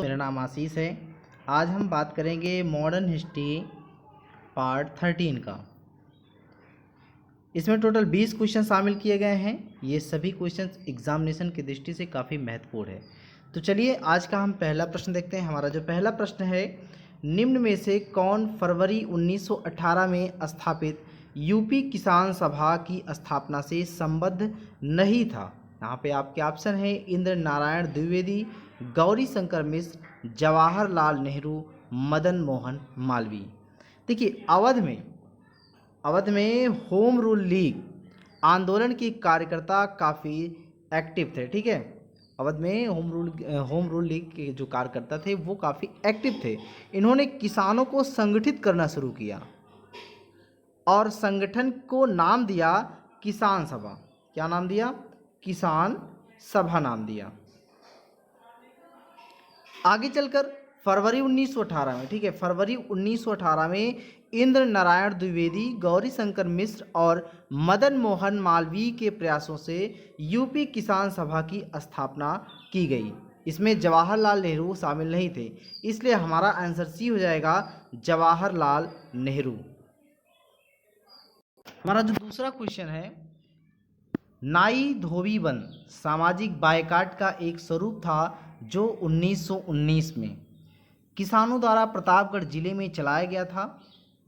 मेरा नाम आशीष है। आज हम बात करेंगे मॉडर्न हिस्ट्री पार्ट 13 का। इसमें टोटल 20 क्वेश्चन शामिल किए गए हैं। ये सभी क्वेश्चन एग्जामिनेशन की दृष्टि से काफ़ी महत्वपूर्ण है। तो चलिए आज का हम पहला प्रश्न देखते हैं। हमारा जो पहला प्रश्न है, निम्न में से कौन फरवरी 1918 में स्थापित यूपी किसान सभा की स्थापना से संबद्ध नहीं था? यहाँ पे आपके ऑप्शन है इंद्र नारायण द्विवेदी, गौरी शंकर मिश्र, जवाहरलाल नेहरू, मदन मोहन मालवीय। देखिए, अवध में होम रूल लीग आंदोलन के कार्यकर्ता काफ़ी एक्टिव थे। ठीक है, अवध में होम रूल लीग के जो कार्यकर्ता थे वो काफ़ी एक्टिव थे। इन्होंने किसानों को संगठित करना शुरू किया और संगठन को नाम दिया किसान सभा। क्या नाम दिया? किसान सभा नाम दिया। आगे चलकर फरवरी 1918 में, ठीक है, फरवरी 1918 में इंद्र नारायण द्विवेदी, गौरी शंकर मिश्र और मदन मोहन मालवीय के प्रयासों से यूपी किसान सभा की स्थापना की गई। इसमें जवाहरलाल नेहरू शामिल नहीं थे, इसलिए हमारा आंसर सी हो जाएगा, जवाहरलाल नेहरू। हमारा जो दूसरा क्वेश्चन है, नाई धोबी बंद सामाजिक बायकाट का एक स्वरूप था जो 1919 में किसानों द्वारा प्रतापगढ़ जिले में चलाया गया था।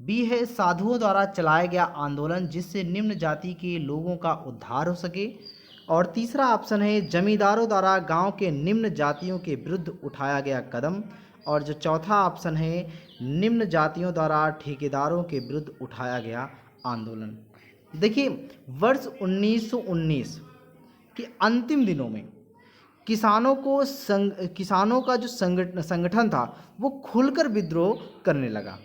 बी है साधुओं द्वारा चलाया गया आंदोलन जिससे निम्न जाति के लोगों का उद्धार हो सके। और तीसरा ऑप्शन है जमींदारों द्वारा गांव के निम्न जातियों के विरुद्ध उठाया गया कदम। और जो चौथा ऑप्शन है निम्न जातियों द्वारा ठेकेदारों के विरुद्ध उठाया गया आंदोलन। देखिए, वर्ष 1919 के अंतिम दिनों में किसानों का जो संगठन था वो खुलकर विद्रोह करने लगा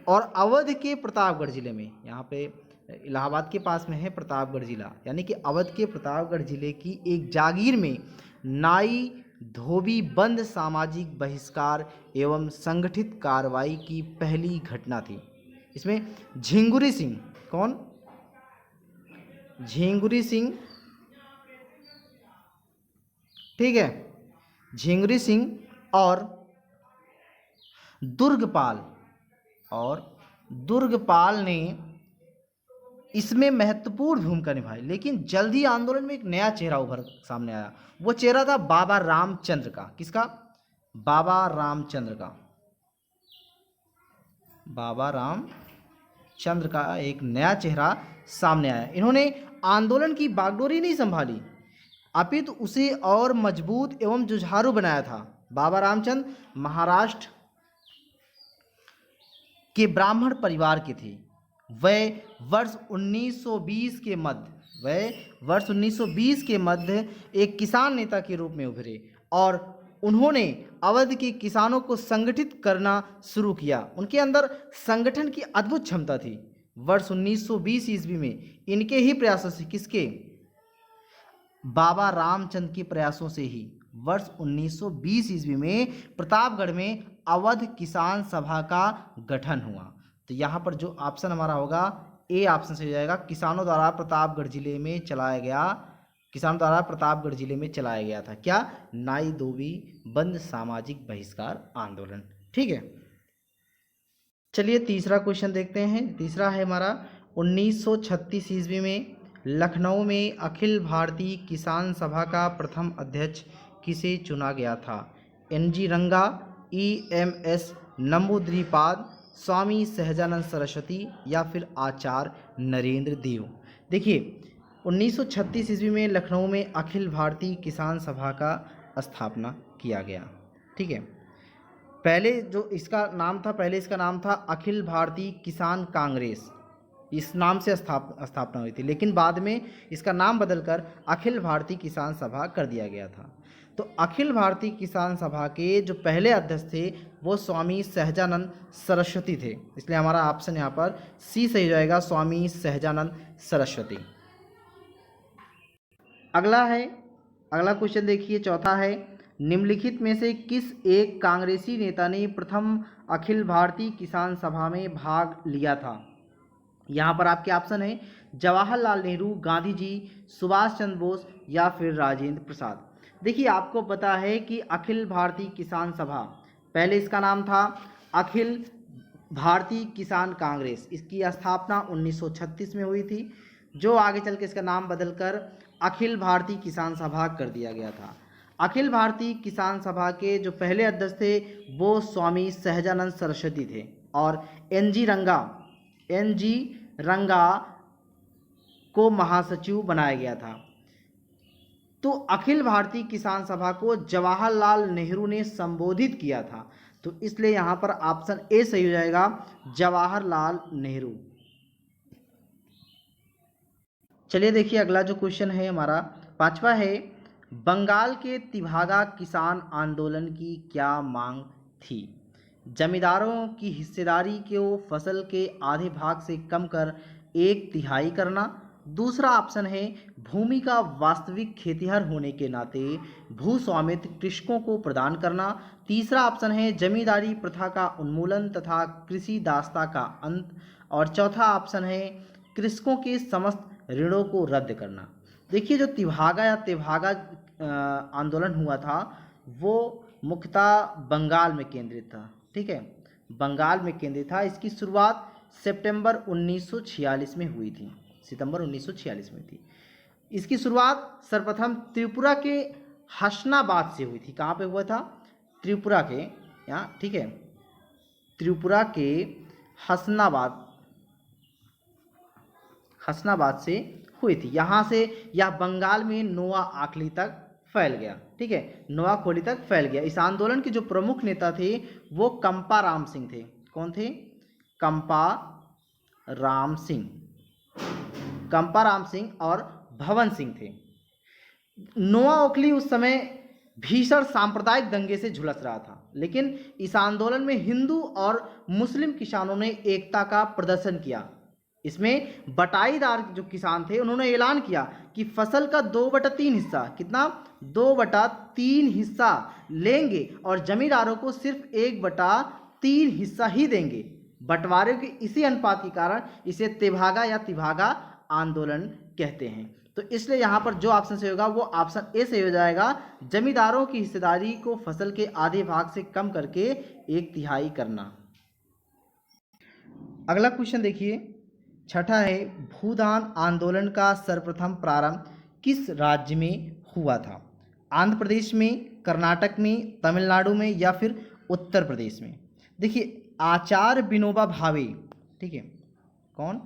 और अवध के प्रतापगढ़ जिले में, यहाँ पे इलाहाबाद के पास में है प्रतापगढ़ जिला, यानी कि अवध के प्रतापगढ़ जिले की एक जागीर में नाई धोबी बंद सामाजिक बहिष्कार एवं संगठित कार्रवाई की पहली घटना थी। इसमें झिंगुरी सिंह, कौन? झिंगुरी सिंह, ठीक है, झिंगुरी सिंह और दुर्गपाल ने इसमें महत्वपूर्ण भूमिका निभाई। लेकिन जल्द ही आंदोलन में एक नया चेहरा उभर सामने आया। वो चेहरा था बाबा रामचंद्र का। किसका? बाबा रामचंद्र का। बाबा रामचंद्र का एक नया चेहरा सामने आया। इन्होंने आंदोलन की बागडोरी नहीं संभाली, अपितु उसे और मजबूत एवं जुझारू बनाया था। बाबा रामचंद्र महाराष्ट्र के ब्राह्मण परिवार के थे। वह वर्ष 1920 के मध्य एक किसान नेता के रूप में उभरे और उन्होंने अवध के किसानों को संगठित करना शुरू किया। उनके अंदर संगठन की अद्भुत क्षमता थी। वर्ष 1920 ईस्वी में इनके ही प्रयासों से, किसके? बाबा रामचंद्र के प्रयासों से ही वर्ष 1920 ईस्वी में प्रतापगढ़ में अवध किसान सभा का गठन हुआ। तो यहाँ पर जो ऑप्शन हमारा होगा, ए ऑप्शन से हो जाएगा, किसानों द्वारा प्रतापगढ़ जिले में चलाया गया था। क्या? नाई धोबी बंद सामाजिक बहिष्कार आंदोलन। ठीक है, चलिए तीसरा क्वेश्चन देखते हैं। तीसरा है हमारा 1936 ईस्वी में लखनऊ में अखिल भारतीय किसान सभा का प्रथम अध्यक्ष किसे चुना गया था? NG रंगा, EMS नंबूद्रिपाद, स्वामी सहजानंद सरस्वती या फिर आचार्य नरेंद्र देव। देखिए, 1936 ईस्वी में लखनऊ में अखिल भारतीय किसान सभा का स्थापना किया गया। ठीक है, पहले इसका नाम था अखिल भारतीय किसान कांग्रेस, इस नाम से स्थापना हुई थी, लेकिन बाद में इसका नाम बदलकर अखिल भारतीय किसान सभा कर दिया गया था। तो अखिल भारतीय किसान सभा के जो पहले अध्यक्ष थे वो स्वामी सहजानंद सरस्वती थे, इसलिए हमारा ऑप्शन यहाँ पर सी सही जाएगा, स्वामी सहजानंद सरस्वती। अगला क्वेश्चन देखिए, चौथा है, निम्नलिखित में से किस एक कांग्रेसी नेता ने प्रथम अखिल भारतीय किसान सभा में भाग लिया था? यहाँ पर आपके ऑप्शन है जवाहरलाल नेहरू, गांधी जी, सुभाष चंद्र बोस या फिर राजेंद्र प्रसाद। देखिए आपको पता है कि अखिल भारतीय किसान सभा, पहले इसका नाम था अखिल भारतीय किसान कांग्रेस, इसकी स्थापना 1936 में हुई थी, जो आगे चल के इसका नाम बदलकर अखिल भारतीय किसान सभा कर दिया गया था। अखिल भारतीय किसान सभा के जो पहले अध्यक्ष थे वो स्वामी सहजानंद सरस्वती थे, और एन जी रंगा को महासचिव बनाया गया था। तो अखिल भारतीय किसान सभा को जवाहरलाल नेहरू ने संबोधित किया था, तो इसलिए यहां पर ऑप्शन ए सही हो जाएगा, जवाहरलाल नेहरू। चलिए देखिए अगला जो क्वेश्चन है हमारा 5वां है, बंगाल के तिभागा किसान आंदोलन की क्या मांग थी? जमींदारों की हिस्सेदारी को फसल के आधे भाग से कम कर 1/3 करना। दूसरा ऑप्शन है भूमि का वास्तविक खेतिहर होने के नाते भू स्वामित्व कृषकों को प्रदान करना। तीसरा ऑप्शन है जमींदारी प्रथा का उन्मूलन तथा कृषि दासता का अंत। और चौथा ऑप्शन है कृषकों के समस्त ऋणों को रद्द करना। देखिए जो तिभागा या तेभागा आंदोलन हुआ था वो मुख्यतः बंगाल में केंद्रित था, ठीक है, बंगाल में केंद्रित था। इसकी शुरुआत सितंबर 1946 में हुई थी, सितंबर 1946 में थी। इसकी शुरुआत सर्वप्रथम त्रिपुरा के हसनाबाद से हुई थी। कहाँ पे हुआ था? त्रिपुरा के यहाँ, ठीक है, त्रिपुरा के हसनाबाद से हुई थी। यहाँ से यह बंगाल में नोआ आखली तक फैल गया, ठीक है, नोआखोली तक फैल गया। इस आंदोलन के जो प्रमुख नेता थे वो कंपा राम सिंह थे। कौन थे? कंपा राम सिंह और भवन सिंह थे। नोआखली उस समय भीषण सांप्रदायिक दंगे से झुलस रहा था, लेकिन इस आंदोलन में हिंदू और मुस्लिम किसानों ने एकता का प्रदर्शन किया। इसमें बटाईदार जो किसान थे उन्होंने ऐलान किया कि फसल का 2/3 हिस्सा, कितना? 2/3 हिस्सा लेंगे और जमींदारों को सिर्फ 1/3 हिस्सा ही देंगे। बंटवारे के इसी अनुपात के कारण इसे तेभागा या तिभागा आंदोलन कहते हैं। तो इसलिए यहाँ पर जो ऑप्शन से होगा वो ऑप्शन ए से हो जाएगा, जमींदारों की हिस्सेदारी को फसल के आधे भाग से कम करके 1/3 करना। अगला क्वेश्चन देखिए, छठा है, भूदान आंदोलन का सर्वप्रथम प्रारंभ किस राज्य में हुआ था? आंध्र प्रदेश में, कर्नाटक में, तमिलनाडु में या फिर उत्तर प्रदेश में? देखिए आचार्य विनोबा भावे, ठीक है, कौन?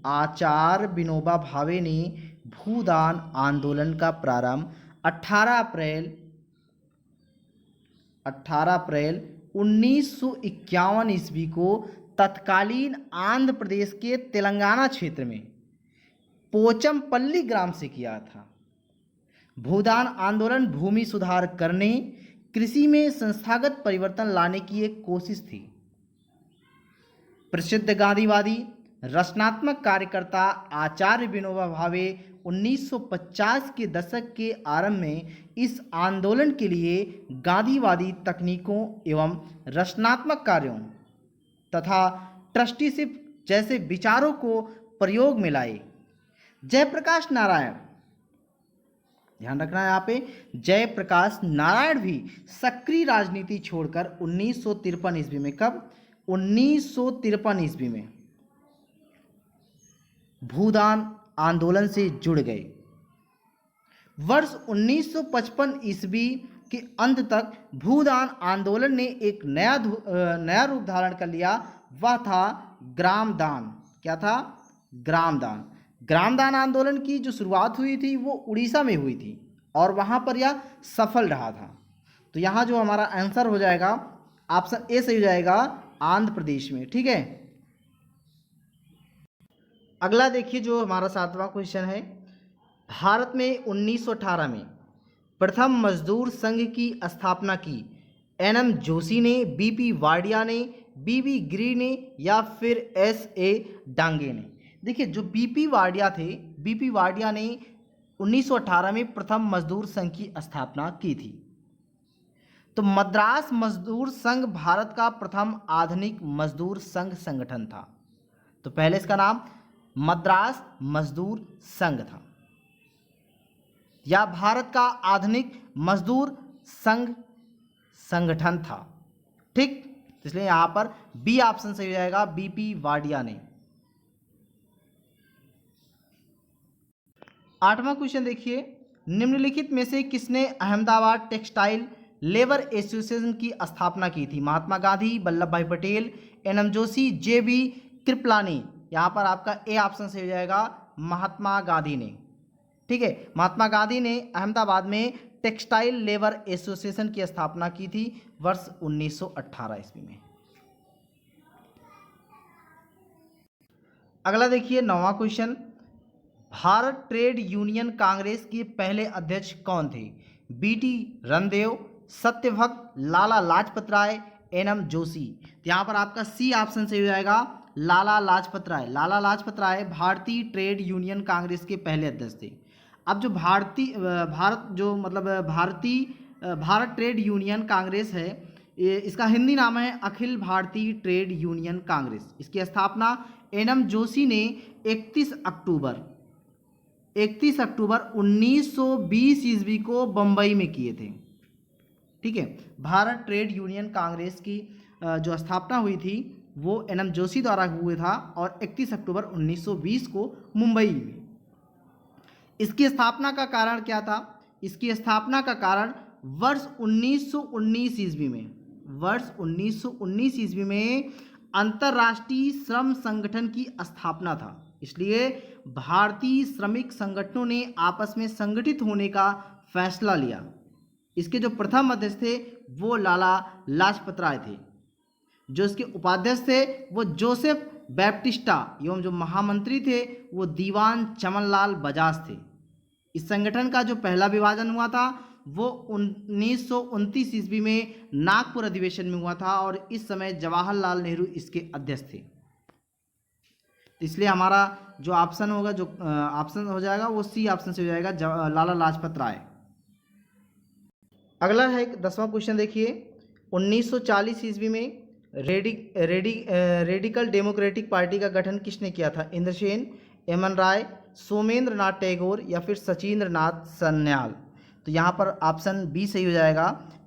आचार्य विनोबा भावे ने भूदान आंदोलन का प्रारंभ 18 अप्रैल 1951 ईस्वी को तत्कालीन आंध्र प्रदेश के तेलंगाना क्षेत्र में पोचमपल्ली ग्राम से किया था। भूदान आंदोलन भूमि सुधार करने, कृषि में संस्थागत परिवर्तन लाने की एक कोशिश थी। प्रसिद्ध गांधीवादी रचनात्मक कार्यकर्ता आचार्य विनोबा भावे 1950 के दशक के आरंभ में इस आंदोलन के लिए गांधीवादी तकनीकों एवं रचनात्मक कार्यों तथा ट्रस्टीशिप जैसे विचारों को प्रयोग में लाए। जयप्रकाश नारायण, ध्यान रखना है यहाँ पे, जयप्रकाश नारायण भी सक्रिय राजनीति छोड़कर 1953 ईस्वी में, कब? 1953 ईस्वी में भूदान आंदोलन से जुड़ गए। वर्ष 1955 ईस्वी के अंत तक भूदान आंदोलन ने एक नया रूप धारण कर लिया। वह था ग्रामदान। क्या था? ग्रामदान। ग्रामदान आंदोलन की जो शुरुआत हुई थी वो उड़ीसा में हुई थी और वहाँ पर यह सफल रहा था। तो यहाँ जो हमारा आंसर हो जाएगा ऑप्शन ए सही हो जाएगा, आंध्र प्रदेश में, ठीक है। अगला देखिए जो हमारा 7वां क्वेश्चन है, भारत में 1918 में प्रथम मजदूर संघ की स्थापना की एनएम जोशी ने, बीपी वाडिया ने, बीबी गिरी ने या फिर एसए डांगे ने? देखिए जो बीपी वाडिया थे, बीपी वाडिया ने 1918 में प्रथम मजदूर संघ की स्थापना की थी। तो मद्रास मजदूर संघ भारत का प्रथम आधुनिक मजदूर संघ संगठन था। तो पहले इसका नाम मद्रास मजदूर संघ था। या भारत का आधुनिक मजदूर संघ संगठन था। ठीक, इसलिए यहां पर बी ऑप्शन सही हो जाएगा, बीपी वाडिया ने। 8वां क्वेश्चन देखिए, निम्नलिखित में से किसने अहमदाबाद टेक्सटाइल लेबर एसोसिएशन की स्थापना की थी? महात्मा गांधी, वल्लभ भाई पटेल, एनएम जोशी, जेबी कृपलानी। यहां पर आपका ए ऑप्शन सही हो जाएगा, महात्मा गांधी ने। ठीक है, महात्मा गांधी ने अहमदाबाद में टेक्सटाइल लेबर एसोसिएशन की स्थापना की थी वर्ष 1918 ईस्वी में। अगला देखिए 9वां question, Bharat trade union congress के पहले अध्यक्ष कौन थे? BT Randive, Satyabhakt, Lala Lajpat Rai, NM Joshi. तो यहाँ पर आपका सी ऑप्शन सही हो जाएगा, लाला लाजपत राय। लाला लाजपत राय भारतीय ट्रेड यूनियन कांग्रेस के पहले अध्यक्ष थे। अब जो भारत ट्रेड यूनियन कांग्रेस है, इसका हिंदी नाम है अखिल भारतीय ट्रेड यूनियन कांग्रेस। इसकी स्थापना एनएम जोशी ने 31 अक्टूबर 1920 ईस्वी को बंबई में किए थे। ठीक है, भारत ट्रेड यूनियन कांग्रेस की जो स्थापना हुई थी वो एनएम जोशी द्वारा हुआ था और 31 अक्टूबर 1920 को मुंबई में। इसकी स्थापना का कारण क्या था? इसकी स्थापना का कारण वर्ष 1919 ईस्वी में अंतर्राष्ट्रीय श्रम संगठन की स्थापना था। इसलिए भारतीय श्रमिक संगठनों ने आपस में संगठित होने का फैसला लिया। इसके जो प्रथम अध्यक्ष थे वो लाला लाजपत राय थे। जो इसके उपाध्यक्ष थे वो जोसेफ बैप्टिस्टा एवं जो महामंत्री थे वो दीवान चमनलाल बजाज थे। इस संगठन का जो पहला विभाजन हुआ था वो 1929 ईस्वी में नागपुर अधिवेशन में हुआ था और इस समय जवाहरलाल नेहरू इसके अध्यक्ष थे। इसलिए हमारा जो ऑप्शन होगा, जो ऑप्शन हो जाएगा वो सी ऑप्शन से हो जाएगा, लाला लाजपत राय। अगला है 10वां क्वेश्चन देखिए, 1940 ईस्वी में रेडिकल डेमोक्रेटिक पार्टी का गठन किसने किया था? इंद्रसेन, एमएन राय, सोमेंद्र नाथ टैगोर या फिर सचिंद्र नाथ सन्याल। तो यहाँ पर ऑप्शन बी सही हो जाएगा,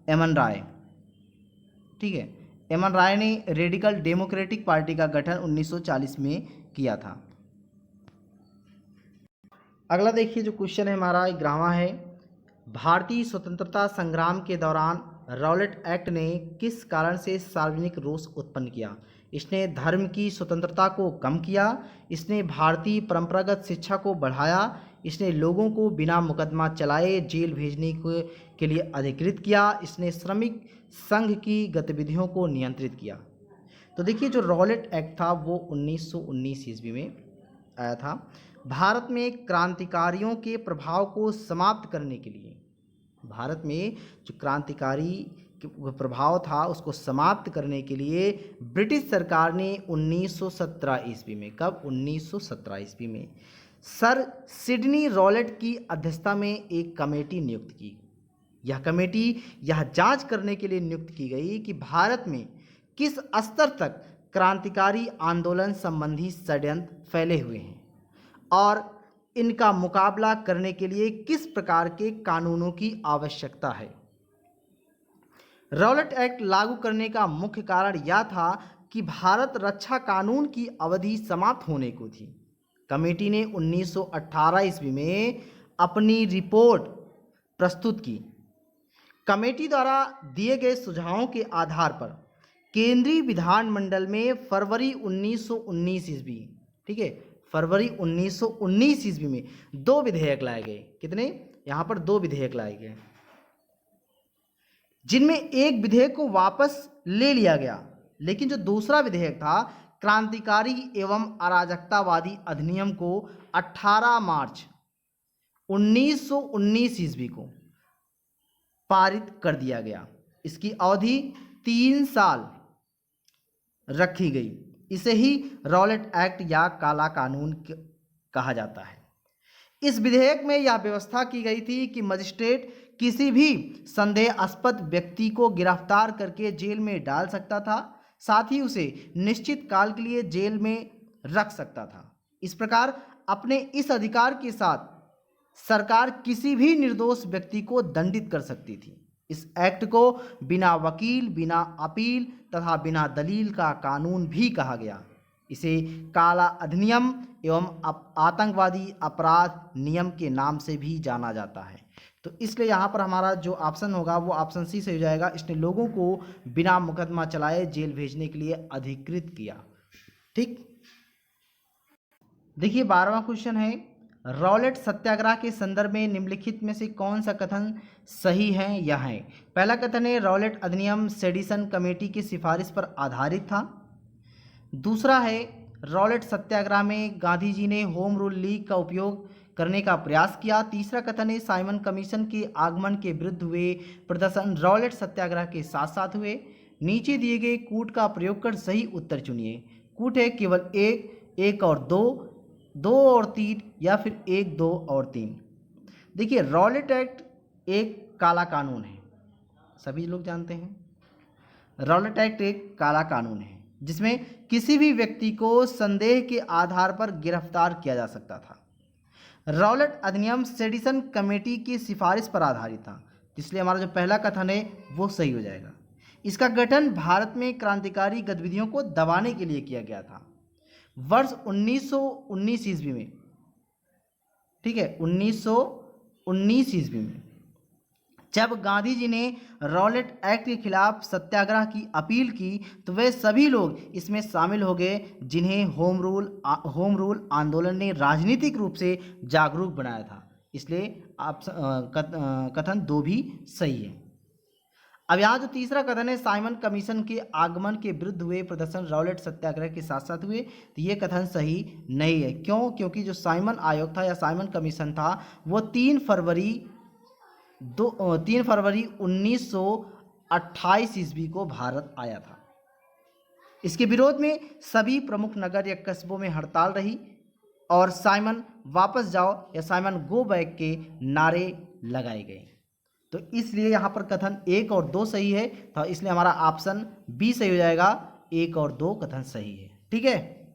एमएन राय। ठीक है, एमएन राय ने रेडिकल डेमोक्रेटिक पार्टी का गठन 1940 में किया था। अगला देखिए जो क्वेश्चन है हमारा 11वां है, भारतीय स्वतंत्रता संग्राम के दौरान रॉलेट एक्ट ने किस कारण से सार्वजनिक रोष उत्पन्न किया? इसने धर्म की स्वतंत्रता को कम किया, इसने भारतीय परंपरागत शिक्षा को बढ़ाया, इसने लोगों को बिना मुकदमा चलाए जेल भेजने के लिए अधिकृत किया, इसने श्रमिक संघ की गतिविधियों को नियंत्रित किया। तो देखिए जो रॉलेट एक्ट था वो 1919 ईस्वी में आया था। भारत में क्रांतिकारियों के प्रभाव को समाप्त करने के लिए, भारत में जो क्रांतिकारी प्रभाव था उसको समाप्त करने के लिए ब्रिटिश सरकार ने 1917 ईस्वी में, कब? 1917 ईस्वी में सर सिडनी रॉलेट की अध्यक्षता में एक कमेटी नियुक्त की। यह कमेटी यह जांच करने के लिए नियुक्त की गई कि भारत में किस स्तर तक क्रांतिकारी आंदोलन संबंधी षड्यंत्र फैले हुए हैं और इनका मुकाबला करने के लिए किस प्रकार के कानूनों की आवश्यकता है। रॉलेट एक्ट लागू करने का मुख्य कारण यह था कि भारत रक्षा कानून की अवधि समाप्त होने को थी। कमेटी ने 1918 ईस्वी में अपनी रिपोर्ट प्रस्तुत की। कमेटी द्वारा दिए गए सुझावों के आधार पर केंद्रीय विधानमंडल में फरवरी 1919 ईस्वी, ठीक है, फरवरी 1919 ईस्वी में 2 विधेयक लाए गए। कितने? यहाँ पर 2 विधेयक लाए गए, जिनमें एक विधेयक को वापस ले लिया गया, लेकिन जो दूसरा विधेयक था क्रांतिकारी एवं अराजकतावादी अधिनियम को 18 मार्च 1919 ईस्वी को पारित कर दिया गया। इसकी अवधि 3 साल रखी गई। इसे ही रॉलेट एक्ट या काला कानून कहा जाता है। इस विधेयक में यह व्यवस्था की गई थी कि मजिस्ट्रेट किसी भी संदेहास्पद व्यक्ति को गिरफ्तार करके जेल में डाल सकता था, साथ ही उसे निश्चित काल के लिए जेल में रख सकता था। इस प्रकार अपने इस अधिकार के साथ सरकार किसी भी निर्दोष व्यक्ति को दंडित कर सकती थी। इस एक्ट को बिना वकील, बिना अपील तथा बिना दलील का कानून भी कहा गया। इसे काला अधिनियम एवं आतंकवादी अपराध नियम के नाम से भी जाना जाता है। तो इसलिए यहाँ पर हमारा जो ऑप्शन होगा वो ऑप्शन सी से हो जाएगा। इसने लोगों को बिना मुकदमा चलाए जेल भेजने के लिए अधिकृत किया। ठीक, देखिए 12वां क्वेश्चन है, रॉलेट सत्याग्रह के संदर्भ में निम्नलिखित में से कौन सा कथन सही है या है। पहला कथन है, रॉलेट अधिनियम सेडिसन कमेटी की सिफारिश पर आधारित था। दूसरा है, रॉलेट सत्याग्रह में गांधी जी ने होम रूल लीग का उपयोग करने का प्रयास किया। तीसरा कथन है, साइमन कमीशन के आगमन के विरुद्ध हुए प्रदर्शन रॉलेट सत्याग्रह के साथ साथ हुए। नीचे दिए गए कूट का प्रयोग कर सही उत्तर चुनिए। कूट है केवल एक, एक और दो, दो और तीन, या फिर एक, दो और तीन। देखिए रॉलेट एक्ट एक काला कानून है, सभी लोग जानते हैं। रॉलेट एक्ट एक काला कानून है जिसमें किसी भी व्यक्ति को संदेह के आधार पर गिरफ्तार किया जा सकता था। रॉलेट अधिनियम सेडिसन कमेटी की सिफारिश पर आधारित था, इसलिए हमारा जो पहला कथन है वो सही हो जाएगा। इसका गठन भारत में क्रांतिकारी गतिविधियों को दबाने के लिए किया गया था वर्ष 1919 ईस्वी में। ठीक है, 1919 ईस्वी में जब गांधी जी ने रॉलेट एक्ट के खिलाफ सत्याग्रह की अपील की तो वे सभी लोग इसमें शामिल हो गए जिन्हें होम रूल आंदोलन ने राजनीतिक रूप से जागरूक बनाया था। इसलिए आप कथन दो भी सही है। अब यहाँ जो तीसरा कथन है, साइमन कमीशन के आगमन के विरुद्ध हुए प्रदर्शन रॉलेट सत्याग्रह के साथ साथ हुए, तो ये कथन सही नहीं है। क्यों? क्योंकि जो साइमन आयोग था या साइमन कमीशन था वो 3 फरवरी 1928 ईस्वी को भारत आया था। इसके विरोध में सभी प्रमुख नगर या कस्बों में हड़ताल रही और साइमन वापस जाओ या साइमन गो बैक के नारे लगाए गए। तो इसलिए यहाँ पर कथन 1 और 2 सही है, तो इसलिए हमारा ऑप्शन बी सही हो जाएगा। 1 और 2 कथन सही है। ठीक है,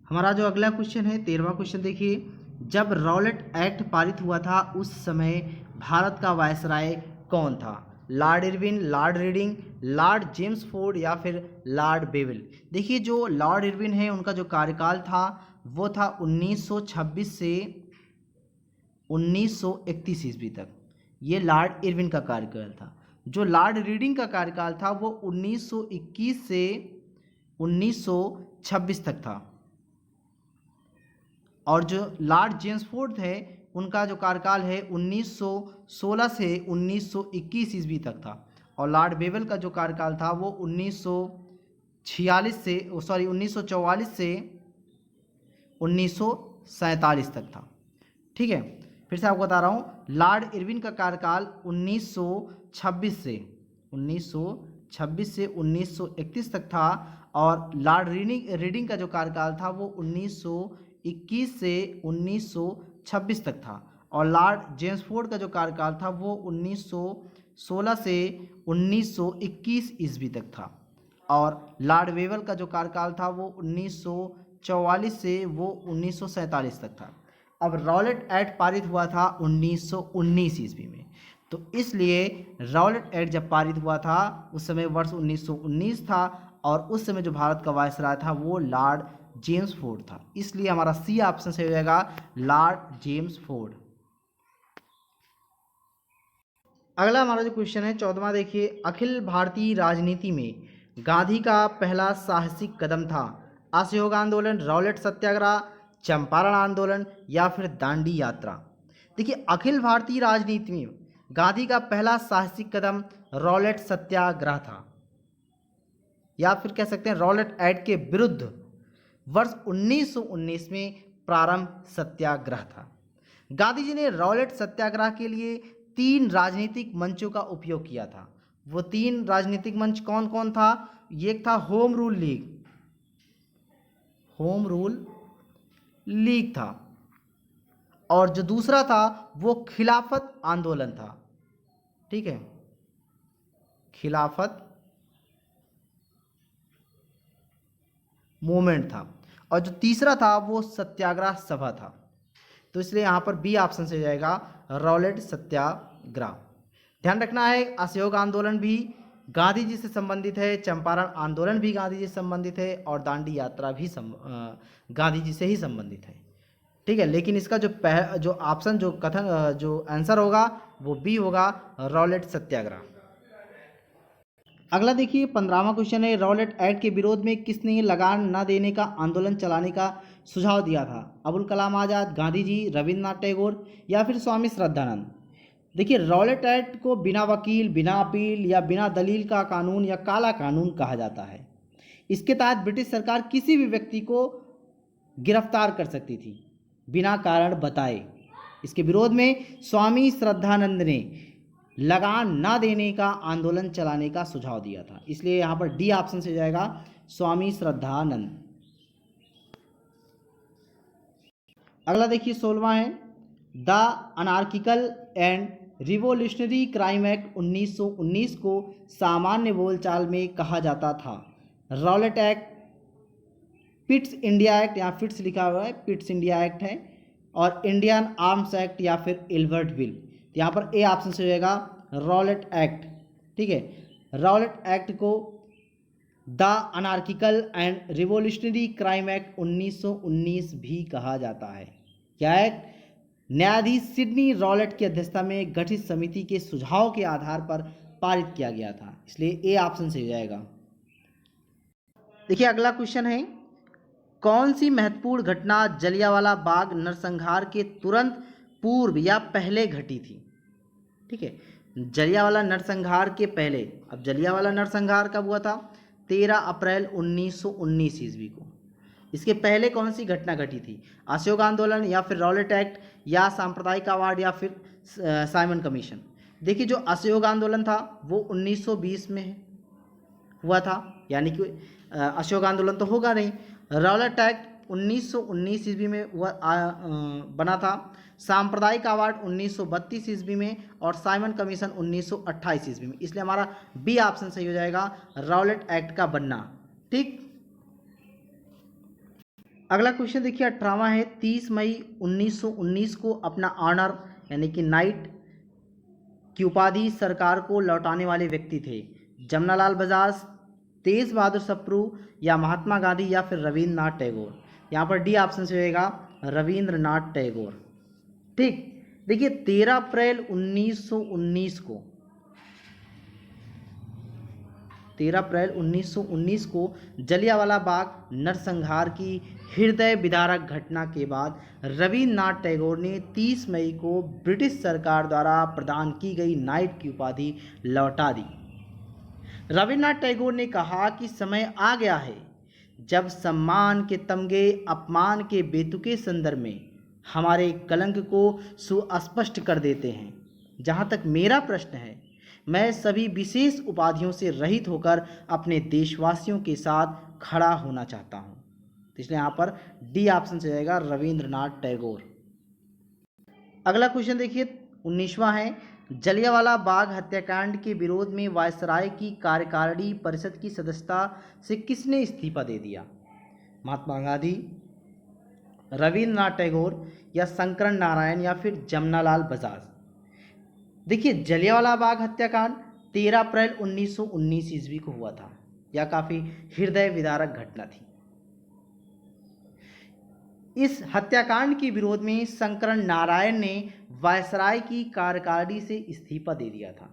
हमारा जो अगला क्वेश्चन है 13वां क्वेश्चन देखिए, जब रॉलेट एक्ट पारित हुआ था उस समय भारत का वायसराय कौन था? Lord Irwin, Lord reading, Lord James Ford या फिर लॉर्ड बेविल। देखिए जो लॉर्ड इरविन है उनका जो कार्यकाल था वो था 1926 से 1931 ईस्वी तक, ये लॉर्ड इरविन का कार्यकाल था। जो लॉर्ड रीडिंग का कार्यकाल था वो 1921 से 1926 तक था। और जो लॉर्ड जेम्स फोर्ड है उनका जो कार्यकाल है 1916 से 1921 ईस्वी तक था। और लॉर्ड बेवेल का जो कार्यकाल था वो 1944 से 1947 तक था। ठीक है, फिर से आपको बता रहा हूँ, लॉर्ड इरविन का कार्यकाल 1926 से 1931 तक था। और लॉर्ड रीडिंग का जो कार्यकाल था वो 1921 से 1926 तक था। और लॉर्ड जेम्स फोर्ड का जो कार्यकाल था वो 1916 से 1921 ईस्वी तक था। और लॉर्ड वेवल का जो कार्यकाल था वो 1944 से वो 1947 तक था। अब रॉलेट एक्ट पारित हुआ था 1919 ईस्वी में, तो इसलिए रॉलेट एक्ट जब पारित हुआ था उस समय वर्ष 1919 था और उस समय जो भारत का वायसराय था वो लॉर्ड जेम्स फोर्ड था। इसलिए हमारा सी ऑप्शन से हो जाएगा लॉर्ड जेम्स फोर्ड। अगला हमारा जो क्वेश्चन है 14वां देखिए, अखिल भारतीय राजनीति में गांधी का पहला साहसिक कदम था असहयोग आंदोलन, रॉलेट सत्याग्रह, चंपारण आंदोलन या फिर दांडी यात्रा। देखिए अखिल भारतीय राजनीति में गांधी का पहला साहसिक कदम रॉलेट सत्याग्रह था, या फिर कह सकते हैं रॉलेट एक्ट के विरुद्ध वर्ष 1919 में प्रारंभ सत्याग्रह था। गांधी जी ने रॉलेट सत्याग्रह के लिए 3 राजनीतिक मंचों का उपयोग किया था। वो 3 राजनीतिक मंच कौन कौन था? एक था होम रूल लीग था, और जो दूसरा था वो खिलाफत आंदोलन था। ठीक है, खिलाफत मूवमेंट था। और जो तीसरा था वो सत्याग्रह सभा था। तो इसलिए यहाँ पर बी ऑप्शन से हो जाएगा रॉलेट सत्याग्रह। ध्यान रखना है असहयोग आंदोलन भी गांधी जी से संबंधित है, चंपारण आंदोलन भी गांधी जी से संबंधित है और दांडी यात्रा भी गांधी जी से ही संबंधित है। ठीक है, लेकिन इसका जो ऑप्शन जो कथन जो आंसर होगा वो बी होगा रॉलेट सत्याग्रह। अगला देखिए 15वां क्वेश्चन है, रॉलेट एक्ट के विरोध में किसने लगान न देने का आंदोलन चलाने का सुझाव दिया था? अबुल कलाम आज़ाद, गांधी जी, रविन्द्रनाथ टैगोर या फिर स्वामी श्रद्धानंद। देखिए रॉलेट एक्ट को बिना वकील, बिना अपील या बिना दलील का कानून या काला कानून कहा जाता है। इसके तहत ब्रिटिश सरकार किसी भी व्यक्ति को गिरफ्तार कर सकती थी बिना कारण बताए। इसके विरोध में स्वामी श्रद्धानंद ने लगान ना देने का आंदोलन चलाने का सुझाव दिया था, इसलिए यहाँ पर डी ऑप्शन से जाएगा स्वामी श्रद्धानंद। अगला देखिए 16वां है, the anarchical and revolutionary crime act 1919 को सामान्य बोलचाल में कहा जाता था। Rowlatt act, Pitt's India act, यहाँ फिट्स लिखा हुआ है, पिट्स इंडिया एक्ट है, और इंडियन आर्म्स एक्ट या फिर एल्बर्ट बिल। तो यहाँ पर ए ऑप्शन से हो जाएगा रॉलेट एक्ट। ठीक है, रॉलेट एक्ट को the anarchical and revolutionary crime act 1919 भी कहा जाता है। क्या एक्ट? न्यायाधीश सिडनी रॉलेट की अध्यक्षता में गठित समिति के सुझाव के आधार पर पारित किया गया था, इसलिए ए ऑप्शन से हो जाएगा। देखिए अगला क्वेश्चन है, कौन सी महत्वपूर्ण घटना जलियांवाला बाग नरसंहार के तुरंत पूर्व या पहले घटी थी? ठीक है, जलियांवाला नरसंहार के पहले। अब जलियांवाला नरसंहार कब हुआ था? 13 अप्रैल 1919 ईस्वी को। इसके पहले कौन सी घटना घटी थी? असहयोग आंदोलन या फिर रॉलेट एक्ट या सांप्रदायिक अवार्ड या फिर साइमन कमीशन। देखिए जो असहयोग आंदोलन था वो 1920 में हुआ था, यानी कि असहयोग आंदोलन तो होगा नहीं। रॉलेट एक्ट 1919 ईस्वी में हुआ बना था। सांप्रदायिक अवार्ड 1932 ईस्वी में और साइमन कमीशन 1928 ईस्वी में, इसलिए हमारा बी ऑप्शन सही हो जाएगा रॉलेट एक्ट का बनना। ठीक, अगला क्वेश्चन देखिए 18वां है, 30 मई 1919 को अपना ऑनर यानी कि नाइट की उपाधि सरकार को लौटाने वाले व्यक्ति थे? जमनालाल बजाज, तेज बहादुर सप्रू या महात्मा गांधी या फिर रविन्द्रनाथ टैगोर। यहाँ पर डी ऑप्शन से होगा रविन्द्रनाथ टैगोर। ठीक, देखिए 13 अप्रैल 1919 को 13 अप्रैल 1919 को जलियांवाला बाग नरसंहार की हृदय विदारक घटना के बाद रविन्द्रनाथ टैगोर ने 30 मई को ब्रिटिश सरकार द्वारा प्रदान की गई नाइट की उपाधि लौटा दी। रविन्द्रनाथ टैगोर ने कहा कि समय आ गया है जब सम्मान के तमगे अपमान के बेतुके संदर्भ में हमारे कलंक को सुस्पष्ट कर देते हैं। जहाँ तक मेरा प्रश्न है, मैं सभी विशेष उपाधियों से रहित होकर अपने देशवासियों के साथ खड़ा होना चाहता हूँ। तो इसलिए यहाँ पर डी ऑप्शन से जाएगा रविन्द्रनाथ टैगोर। अगला क्वेश्चन देखिए 19वां है, जलियांवाला बाग हत्याकांड के विरोध में वायसराय की कार्यकारिणी परिषद की सदस्यता से किसने इस्तीफा दे दिया? महात्मा गांधी, रविन्द्रनाथ टैगोर या शंकर नारायण या फिर जमनालाल बजाज। देखिए जलियांवाला बाग हत्याकांड 13 अप्रैल 1919 ईस्वी को हुआ था। यह काफ़ी हृदय विदारक घटना थी। इस हत्याकांड के विरोध में शंकर नारायण ने वायसराय की कार्यकारिणी से इस्तीफा दे दिया था।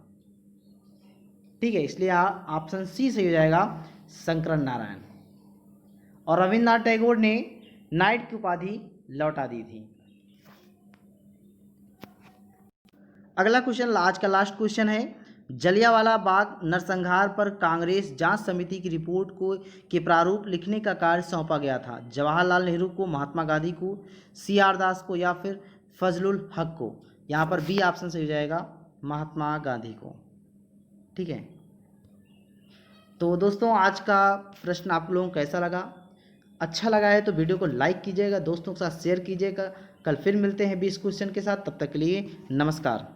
ठीक है, इसलिए ऑप्शन सी सही हो जाएगा शंकर नारायण। और रविन्द्रनाथ टैगोर ने नाइट की उपाधि लौटा दी थी। अगला क्वेश्चन आज का लास्ट क्वेश्चन है, जलियांवाला बाग नरसंहार पर कांग्रेस जांच समिति की रिपोर्ट के प्रारूप लिखने का कार्य सौंपा गया था? जवाहरलाल नेहरू को, महात्मा गांधी को, CR दास को या फिर फजलुल हक को। यहाँ पर बी ऑप्शन से हो जाएगा महात्मा गांधी को। ठीक है, तो दोस्तों आज का प्रश्न आप लोगों को कैसा लगा? अच्छा लगा है तो वीडियो को लाइक कीजिएगा, दोस्तों के साथ शेयर कीजिएगा। कल फिर मिलते हैं 20 क्वेश्चन के साथ, तब तक के लिए नमस्कार।